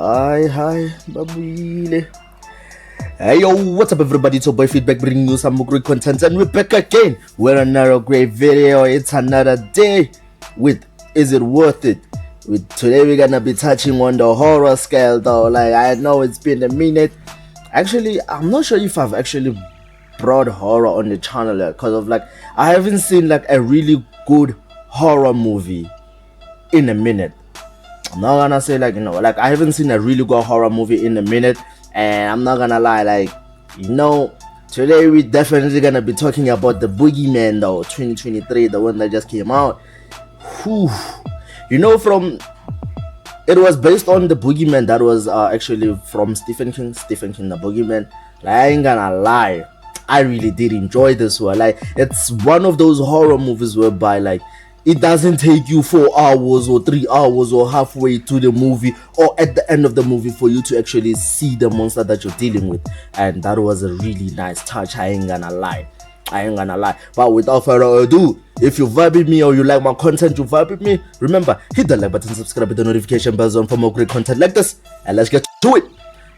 Hi, Babile. Hey yo, what's up everybody? It's your boy Feedback bringing you some more great content, and we're back again with another great video. It's another day with Is It Worth It? Today we're gonna be touching on the horror scale though. Like, I know it's been a minute. Actually, I'm not sure if I've actually brought horror on the channel yet, because of like I haven't seen like a really good horror movie in a minute. I'm not gonna say like, like I haven't seen a really good horror movie in a minute, and I'm not gonna lie, like, today we're definitely gonna be talking about the Boogeyman though, 2023, the one that just came out. Whew. From it was based on the Boogeyman that was actually from Stephen King, the Boogeyman. Like, I ain't gonna lie, I really did enjoy this one. Like, it's one of those horror movies whereby like it doesn't take you 4 hours or 3 hours or halfway to the movie or at the end of the movie for you to actually see the monster that you're dealing with. And that was a really nice touch, I ain't gonna lie. But without further ado, if you vibe with me or you like my content, you vibe with me, remember, hit the like button, subscribe with the notification bells on for more great content like this, and let's get to it.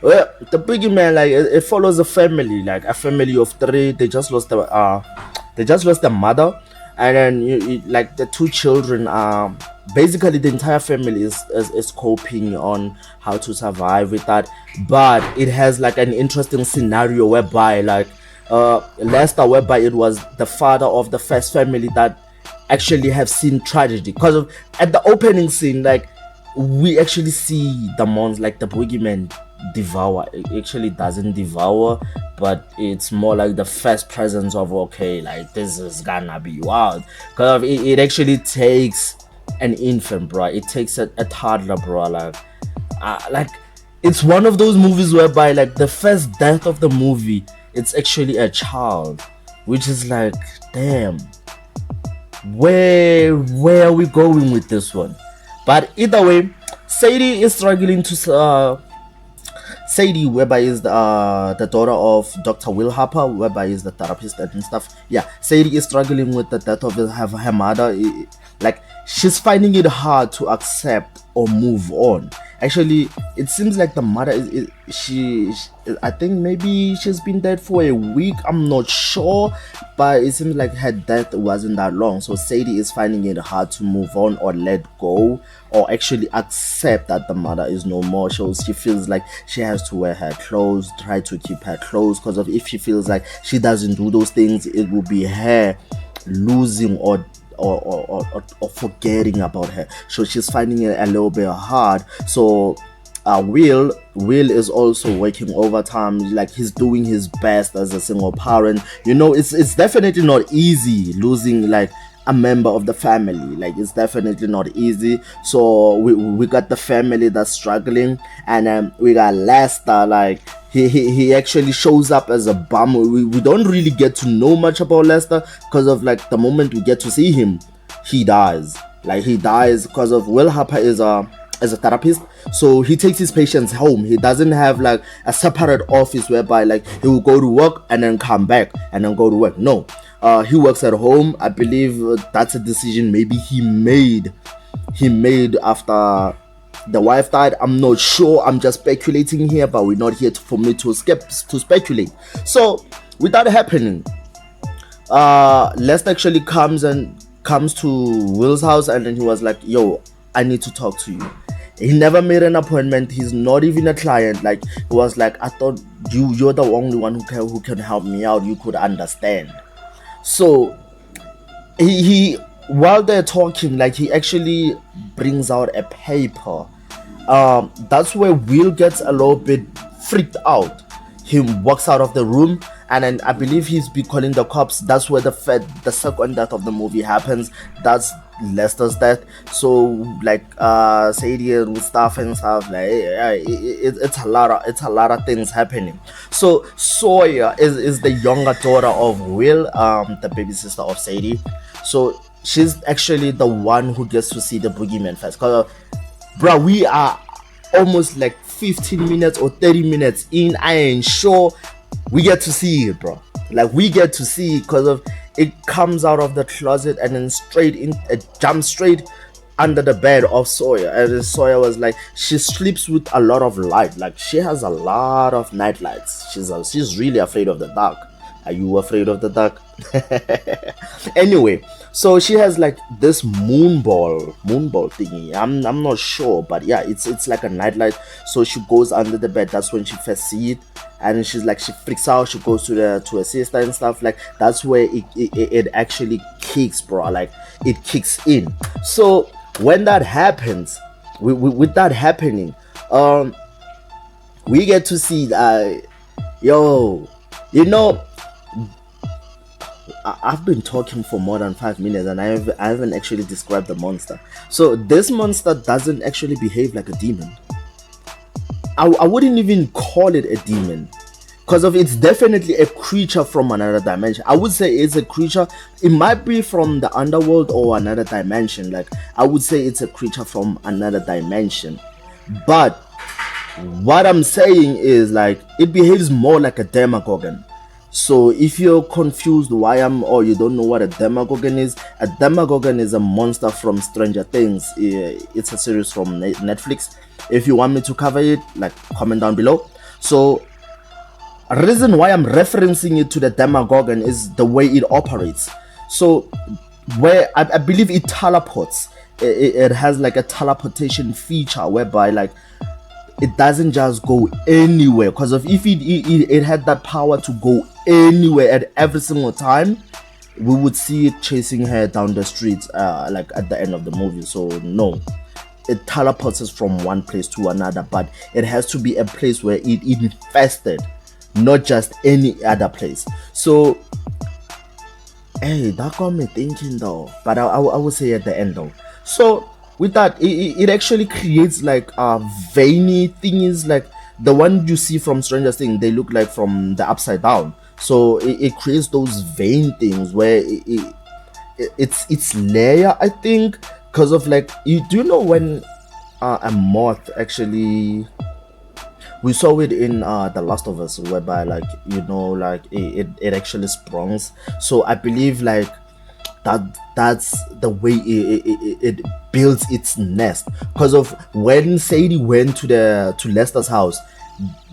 Well, the Boogeyman, like, it follows a family, like a family of 3. They just lost their mother, and then like the 2 children are basically the entire family is coping on how to survive with that. But it has like an interesting scenario whereby like Lester, whereby it was the father of the first family that actually have seen tragedy, because of at the opening scene, like, we actually see the monster, like the Boogeyman, devour. It actually doesn't devour, but it's more like the first presence of, okay, like, this is gonna be wild, because it actually takes an infant, bro. It takes a toddler, bro. Like it's one of those movies whereby like the first death of the movie, it's actually a child, which is like, damn, where are we going with this one? But either way, Sadie is struggling to Sadie, whereby is the daughter of Dr. Will Harper, whereby is the therapist and stuff. Yeah, Sadie is struggling with the death of her mother. Like, she's finding it hard to accept or move on. Actually, it seems like the mother she I think maybe she's been dead for a week, I'm not sure, but it seems like her death wasn't that long. So Sadie is finding it hard to move on or let go or actually accept that the mother is no more. So she feels like she has to wear her clothes, try to keep her clothes, because of if she feels like she doesn't do those things, it will be her losing or forgetting about her. So she's finding it a little bit hard. So Will is also working overtime, like he's doing his best as a single parent. It's definitely not easy losing like a member of the family. Like, it's definitely not easy. So we got the family that's struggling, and we got Lester. Like, he actually shows up as a bum. We don't really get to know much about Lester, because of like the moment we get to see him, he dies. Like, he dies because of Will Harper is a therapist, so he takes his patients home. He doesn't have like a separate office whereby like he will go to work and then come back and then go to work. No, he works at home. I believe that's a decision maybe he made after the wife died. I'm not sure, I'm just speculating here, but we're not here for me to speculate. So with that happening, Lester actually comes to Will's house, and then he was like, yo, I need to talk to you. He never made an appointment. He's not even a client. Like, he was like, I thought you're the only one who can help me out. You could understand. So he while they're talking, like, he actually brings out a paper. That's where Will gets a little bit freaked out. He walks out of the room, and then I believe he's be calling the cops. That's where the second death of the movie happens. That's Lester's death. So like Sadie and stuff, like, it's a lot of things happening. So Sawyer is the younger daughter of Will, the baby sister of Sadie. So she's actually the one who gets to see the Boogeyman first. Cause bro, we are almost like 15 minutes or 30 minutes in. I ain't sure we get to see it, bro. Like, we get to see it because of it comes out of the closet and then jumps straight under the bed of Sawyer, and Sawyer was like, she sleeps with a lot of light, like she has a lot of night lights. She's really afraid of the dark. Are you afraid of the dark? Anyway, so she has like this moon ball thingy. I'm not sure, but yeah, it's like a nightlight. So she goes under the bed. That's when she first see it, and she's like, she freaks out. She goes to her sister and stuff. Like that's where it actually kicks, bro. Like it kicks in. So when that happens, with that happening, we get to see yo, you know, I've been talking for more than 5 minutes and I haven't actually described the monster. So this monster doesn't actually behave like a demon. I wouldn't even call it a demon, because of it's definitely a creature from another dimension. I would say it's a creature. It might be from the underworld or another dimension. Like I would say it's a creature from another dimension. But what I'm saying is like it behaves more like a Demogorgon. So if you're confused or you don't know what a Demogorgon is a monster from Stranger Things. It's a series from Netflix. If you want me to cover it, like, comment down below. So a reason why I'm referencing it to the Demogorgon is the way it operates. So where I believe it teleports, it has like a teleportation feature whereby like it doesn't just go anywhere, because if it had that power to go anywhere at every single time, we would see it chasing her down the streets like at the end of the movie. So no, it teleports us from one place to another, but it has to be a place where it infested, not just any other place. So hey, that got me thinking though, but I would say at the end though. So with that, it actually creates like veiny things, like the one you see from Stranger Things. They look like from the upside down. So it creates those vein things where it's layer, I think, because of like, you do know when a moth actually, we saw it in The Last of Us, whereby like, you know, like it actually sprungs. So I believe like that's the way it builds its nest, because of when Sadie went to Lester's house,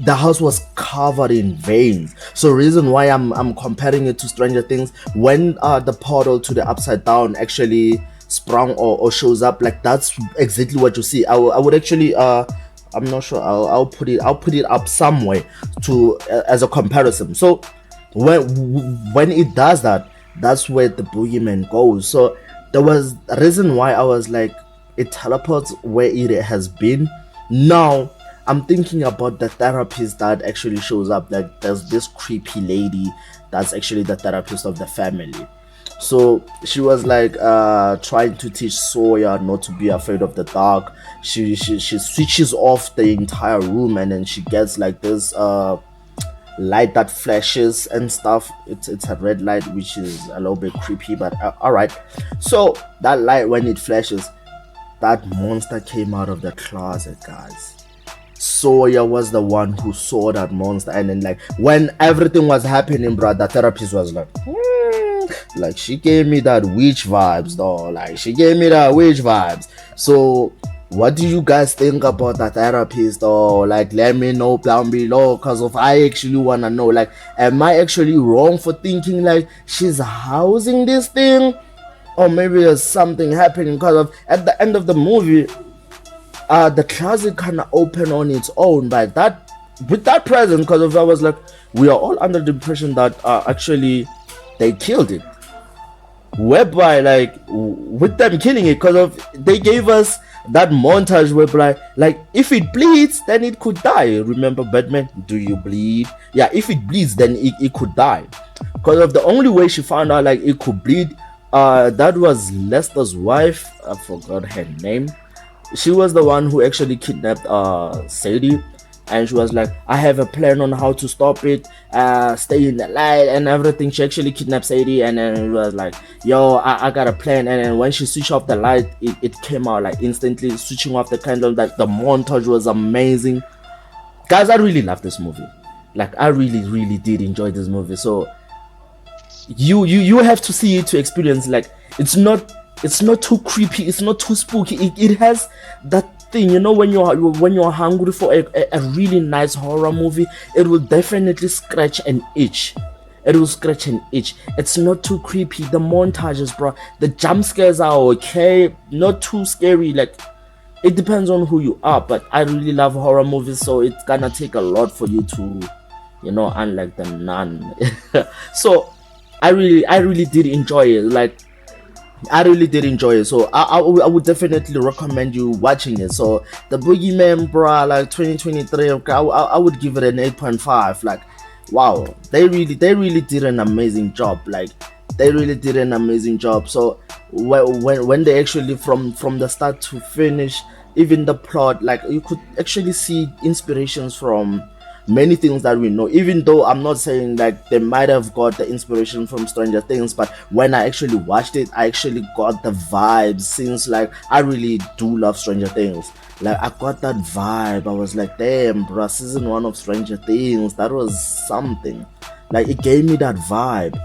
the house was covered in veins. So reason why I'm comparing it to Stranger Things, when the portal to the upside down actually sprung or shows up, like that's exactly what you see. I would actually I'm not sure, I'll put it up somewhere to as a comparison. So when it does that, that's where the boogeyman goes. So there was a reason why I was like, it teleports where it has been. Now I'm thinking about the therapist that actually shows up. Like there's this creepy lady that's actually the therapist of the family. So she was like trying to teach Sawyer not to be afraid of the dark. She switches off the entire room, and then she gets like this light that flashes and stuff. It's a red light, which is a little bit creepy, but all right. So that light, when it flashes, that monster came out of the closet, guys. Sawyer was the one who saw that monster, and then like when everything was happening, bro, the therapist was like, like she gave me that witch vibes though. Like she gave me that witch vibes. So what do you guys think about that therapist though? Like let me know down below, because of I actually wanna know, like, am I actually wrong for thinking like she's housing this thing, or maybe there's something happening? Because of at the end of the movie, the closet kind of opened on its own by that, with that presence. Because of I was like, we are all under the impression that actually they killed it, whereby like with them killing it, because of they gave us that montage whereby like if it bleeds then it could die. Remember Batman, do you bleed? Yeah, if it bleeds then it could die. Because of the only way she found out like it could bleed, that was Lester's wife. I forgot her name. She was the one who actually kidnapped Sadie, and she was like, I have a plan on how to stop it, stay in the light and everything. She actually kidnapped Sadie, and then it was like, yo, I got a plan. And then when she switched off the light, it came out like instantly. Switching off the candle, like the montage was amazing. Guys, I really love this movie. Like I really did enjoy this movie. So you have to see it to experience. Like it's not It's not too creepy, it's not too spooky. It has that thing, you know, when you're hungry for a really nice horror movie, it will definitely scratch an itch. It will scratch an itch. It's not too creepy. The montages, bro, the jump scares are okay, not too scary. Like, it depends on who you are, but I really love horror movies, so it's gonna take a lot for you to, you know, unlike the Nun. So I really did enjoy it. Like, I really did enjoy it, so I would definitely recommend you watching it. So the Boogeyman, bro, like 2023, I would give it an 8.5. Like, wow, they really did an amazing job. Like, they really did an amazing job. So when they actually from the start to finish, even the plot, like, you could actually see inspirations from many things that we know, even though I'm not saying like they might have got the inspiration from Stranger Things, but when I actually watched it, I actually got the vibes, since like I really do love Stranger Things. Like, I got that vibe. I was like, damn, bro, season 1 of Stranger Things, that was something. Like, it gave me that vibe,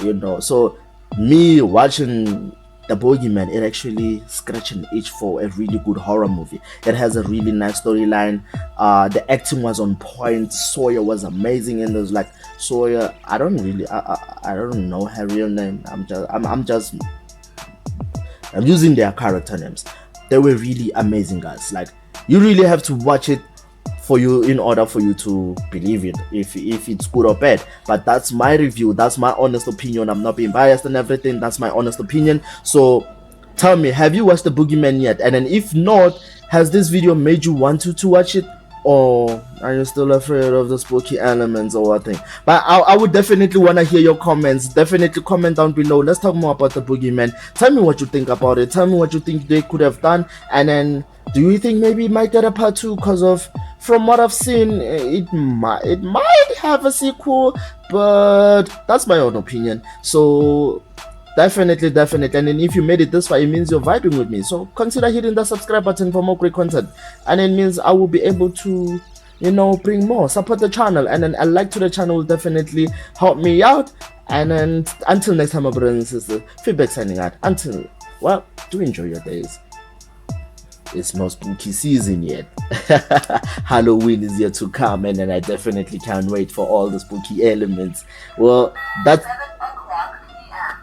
you know. So me watching the Boogeyman, it actually scratched an itch for a really good horror movie. It has a really nice storyline. The acting was on point. Sawyer was amazing, and there's like Sawyer. I don't know her real name. I'm using their character names. They were really amazing, guys. Like, you really have to watch it for you in order for you to believe it, if it's good or bad. But that's my review, that's my honest opinion. I'm not being biased and everything. That's my honest opinion. So tell me, have you watched the Boogeyman yet? And then if not, has this video made you want to watch it, or are you still afraid of the spooky elements or what thing? But I would definitely want to hear your comments. Definitely comment down below. Let's talk more about the Boogeyman. Tell me what you think about it. Tell me what you think they could have done. And then, do you think maybe it might get a part 2? Because of, from what I've seen, it might have a sequel, but that's my own opinion. So definitely. And then if you made it this far, it means you're vibing with me. So consider hitting the subscribe button for more great content, and it means I will be able to, you know, bring more, support the channel, and then a like to the channel will definitely help me out. And then until next time, my brothers and sisters, feedback signing out. Until, well, do enjoy your days. It's not spooky season yet. Halloween is yet to come, and then I definitely can't wait for all the spooky elements. Well, that's,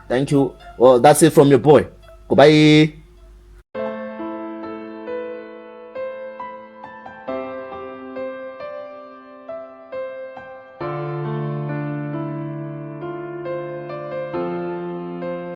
thank you. Well, that's it from your boy. Goodbye.